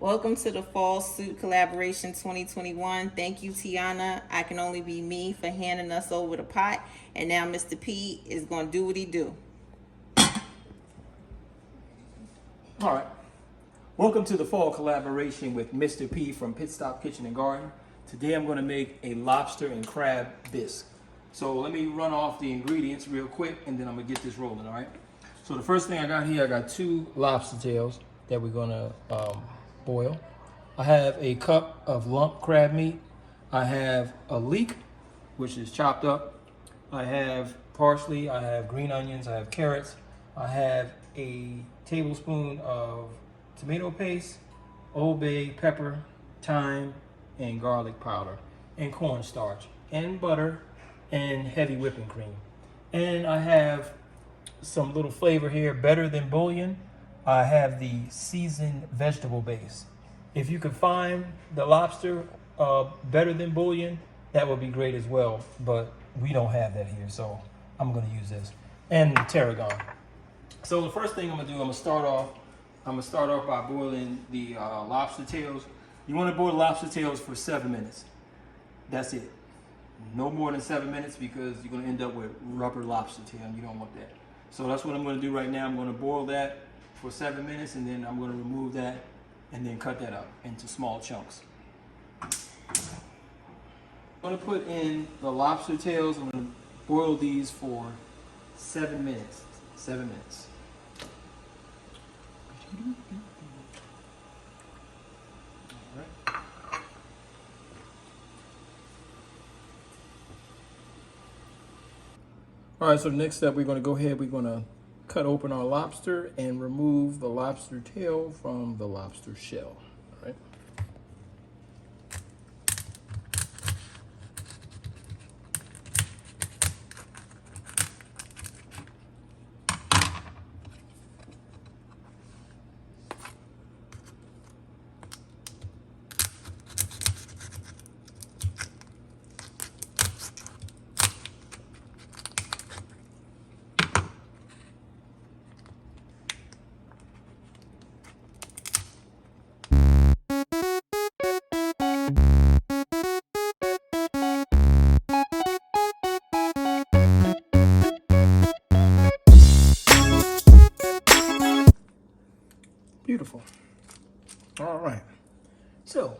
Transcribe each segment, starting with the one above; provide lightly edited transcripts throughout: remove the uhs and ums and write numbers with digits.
Welcome to the Fall Suit Collaboration 2021. Thank you, Tiana. I can only be me for handing us over the pot. And now Mr. P is going to do what he do. All right. Welcome to the fall collaboration with Mr. P from Pit Stop Kitchen and Garden. Today I'm going to make a lobster and crab bisque. So let me run off the ingredients real quick and then I'm going to get this rolling, all right? So the first thing I got here, I got 2 lobster tails that we're going to boil. I have a cup of lump crab meat. I have a leek, which is chopped up. I have parsley, I have green onions, I have carrots. I have a tablespoon of tomato paste, Old Bay pepper, thyme, and garlic powder, and cornstarch, and butter, and heavy whipping cream. And I have some little flavor here, better than bouillon. I have the seasoned vegetable base. If you could find the lobster better than bouillon, that would be great as well, but we don't have that here, so I'm gonna use this. And tarragon. So the first thing I'm gonna do, I'm gonna start off by boiling the lobster tails. You wanna boil the lobster tails for 7 minutes. That's it. No more than 7 minutes because you're gonna end up with rubber lobster tail and you don't want that. So that's what I'm gonna do right now. I'm gonna boil that for 7 minutes and then I'm gonna remove that and then cut that up into small chunks. I'm gonna put in the lobster tails. I'm gonna boil these for 7 minutes. 7 minutes. All right, so the next step, we're going to go ahead, we're going to cut open our lobster and remove the lobster tail from the lobster shell. All right. Beautiful. All right. So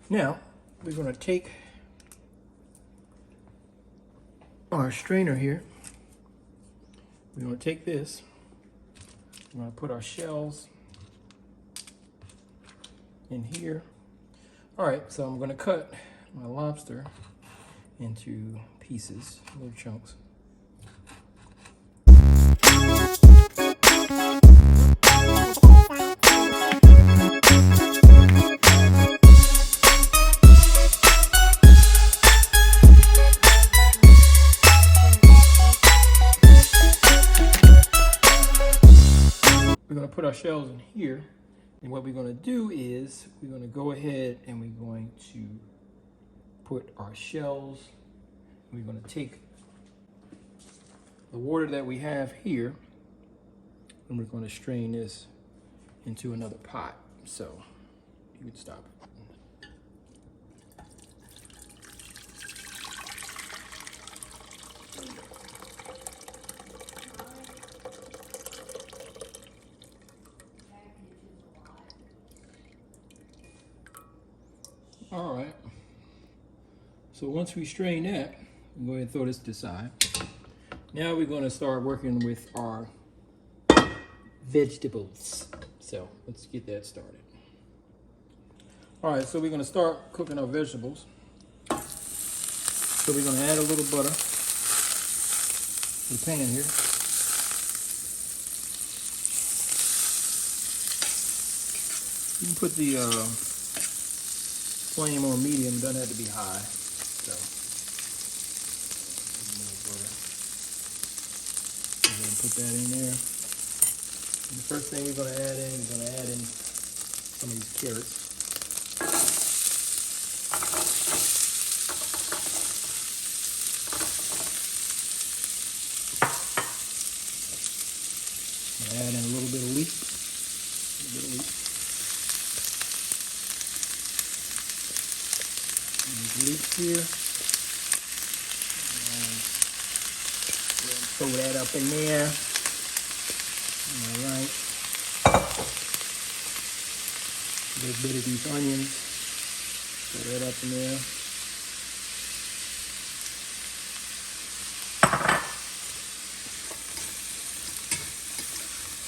now we're going to take our strainer here. We're going to take this. We're going to put our shells in here. All right. So I'm going to cut my lobster into pieces, little chunks. We're going to put our shells in here, and what we're going to do is we're going to go ahead and we're going to put our shells, we're going to take the water that we have here and we're going to strain this into another pot. So you can stop it. All right, so once we strain that, I'm going to throw this to the side. Now we're going to start working with our vegetables. So let's get that started. All right, so we're going to start cooking our vegetables. So we're going to add a little butter to the pan here. You can put the flame on medium, doesn't have to be high. So, and then put that in there. And the first thing we're going to add in, some of these carrots. Add in a little bit of leek. here. Throw that up in there. All right. A little bit of these onions. Throw that up in there.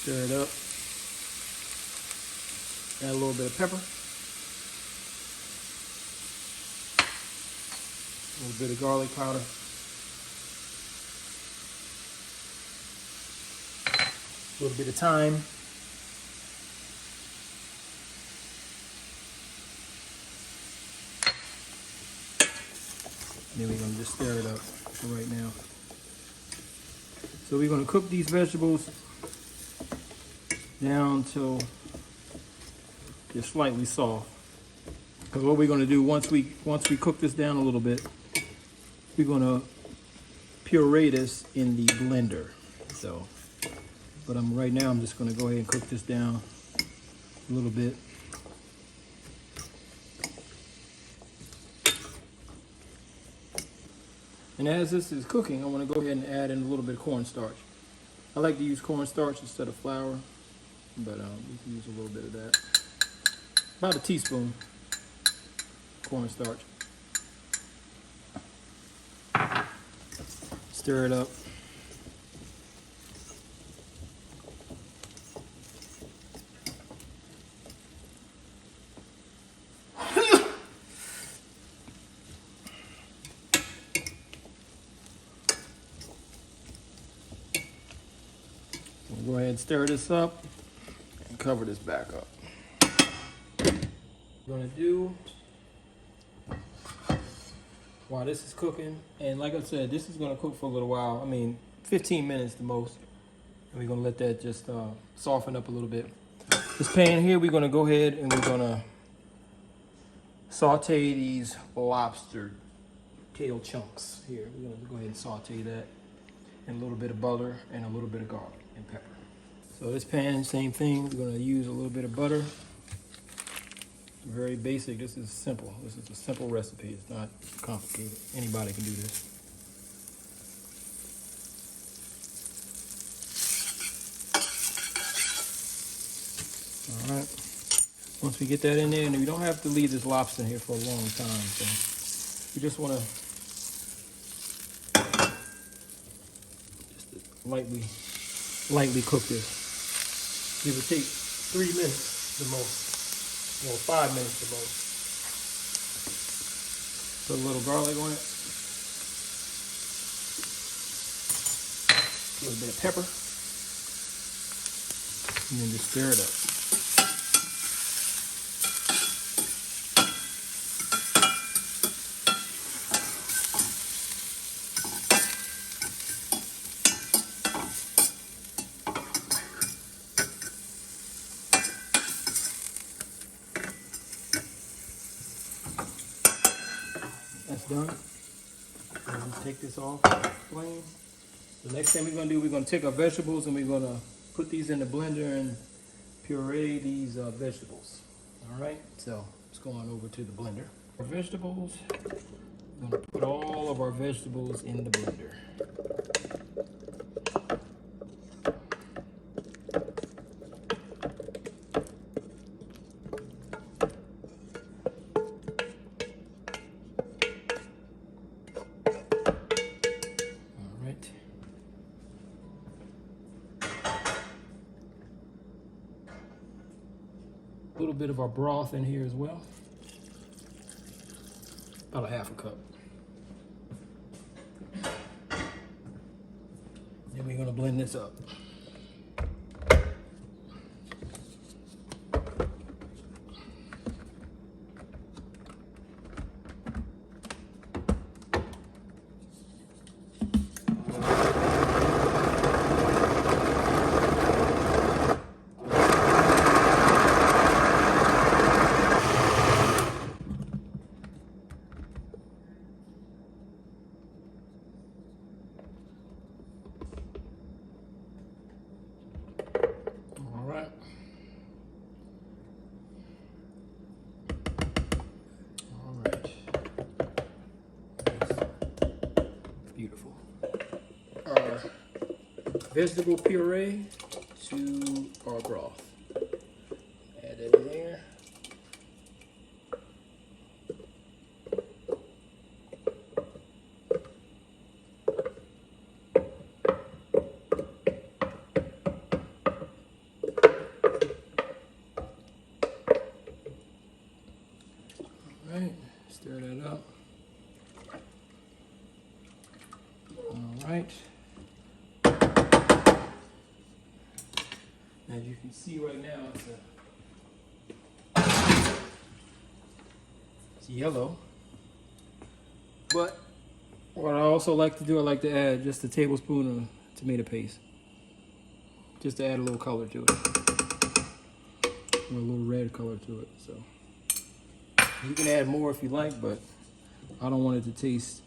Stir it up. Add a little bit of pepper. A little bit of garlic powder. A little bit of thyme. Then we're going to just stir it up for right now. So we're going to cook these vegetables down till they're slightly soft. Because what we're going to do once we cook this down a little bit, we're going to puree this in the blender. So, but right now I'm just going to go ahead and cook this down a little bit. And as this is cooking, I want to go ahead and add in a little bit of cornstarch. I like to use cornstarch instead of flour, but you can use a little bit of that. About a teaspoon cornstarch. Stir it up. We'll go ahead and stir this up and cover this back up. We're gonna do while this is cooking, and like I said, this is gonna cook for a little while. I mean, 15 minutes the most, and we're gonna let that just soften up a little bit. This pan here, we're gonna go ahead and we're gonna saute these lobster tail chunks here. We're gonna go ahead and saute that, and a little bit of butter and a little bit of garlic and pepper. So this pan, same thing. We're gonna use a little bit of butter. Very basic. This is simple. This is a simple recipe. It's not complicated. Anybody can do this. All right. Once we get that in there, and we don't have to leave this lobster in here for a long time. So we just want to lightly cook this. It would take 3 minutes the most. Well, 5 minutes the most. Put a little garlic on it. A little bit of pepper. And then just stir it up. That's done. I'll just take this off the flame. The next thing we're going to do, we're going to take our vegetables and we're going to put these in the blender and puree these vegetables. All right, so let's go on over to the blender. Our vegetables, we're going to put all of our vegetables in the blender. A little bit of our broth in here as well. About a half a cup. Then we're gonna blend this up. vegetable puree to our broth. Add that in there. All right, stir that up. All right. As you can see right now, it's yellow. But what I also like to do, I like to add just a tablespoon of tomato paste. Just to add a little color to it. Or a little red color to it. So you can add more if you like, but I don't want it to taste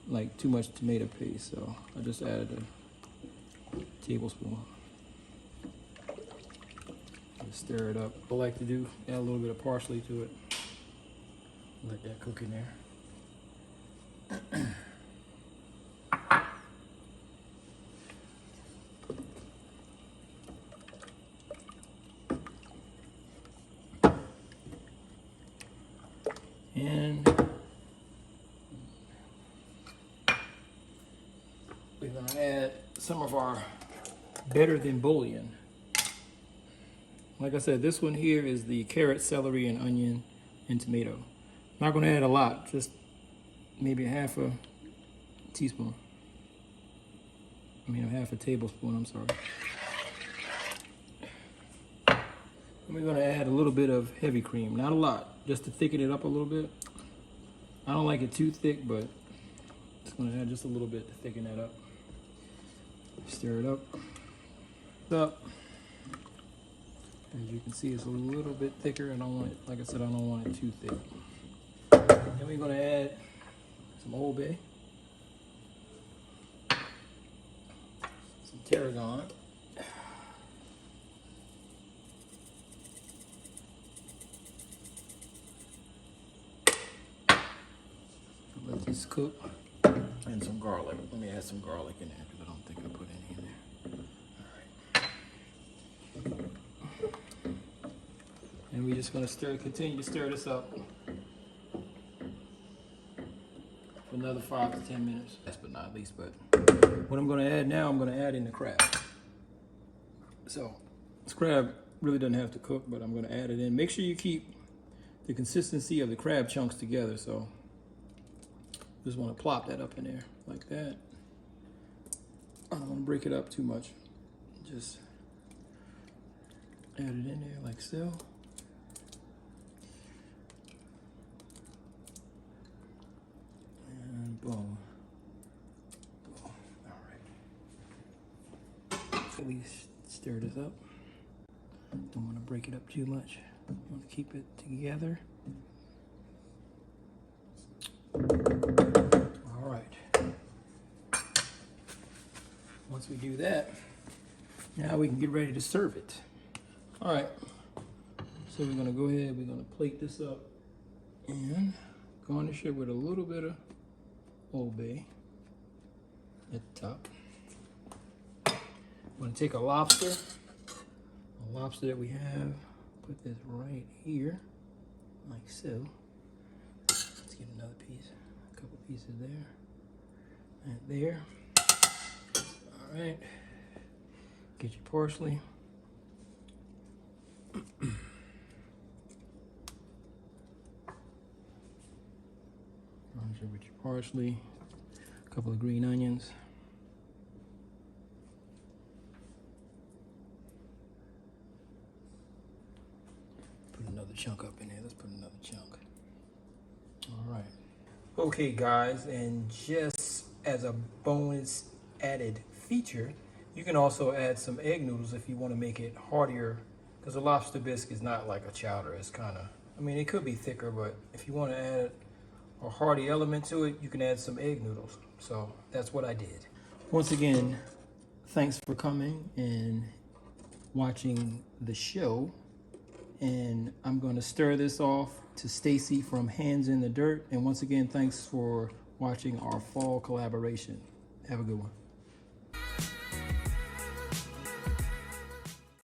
like too much tomato paste, so I just added a tablespoon. Just stir it up. I like to do add a little bit of parsley to it. Let that cook in there. And we're going to add some of our better than bouillon. Like I said, this one here is the carrot, celery, and onion and tomato. Not going to add a lot, just maybe half a teaspoon. I mean, half a tablespoon, I'm sorry. And we're going to add a little bit of heavy cream, not a lot, just to thicken it up a little bit. I don't like it too thick, but just going to add just a little bit to thicken that up. Stir it up. As you can see, it's a little bit thicker, and I don't want it, like I said, I don't want it too thick. Then we're going to add some Old Bay, some tarragon, let this cook, and some garlic. Let me add some garlic in there because I don't think I put any in there. All right. And we're just going to continue to stir this up for another 5 to 10 minutes. Last but not least, but what I'm going to add now, I'm going to add in the crab. So this crab really doesn't have to cook, but I'm going to add it in. Make sure you keep the consistency of the crab chunks together. So just want to plop that up in there like that. I don't want to break it up too much. Just add it in there like so. And boom. Boom. All right. At least stir this up. Don't want to break it up too much. Want to keep it together. All right. Once we do that, now we can get ready to serve it. All right. So we're going to go ahead, we're going to plate this up and garnish it with a little bit of Old Bay at the top. I'm going to take a lobster that we have, put this right here, like so. Let's get another piece, a couple pieces there, and there. All right, get your parsley. Garnish it with your parsley, a couple of green onions. Put another chunk up in here. Let's put another chunk. All right. Okay, guys, and just as a bonus added feature, you can also add some egg noodles if you want to make it heartier, because a lobster bisque is not like a chowder. It's kind of, I mean, it could be thicker, but if you want to add a hearty element to it, you can add some egg noodles. So that's what I did. Once again, thanks for coming and watching the show. And I'm going to stir this off to Stacy from Hands in the Dirt. And once again, thanks for watching our fall collaboration. Have a good one.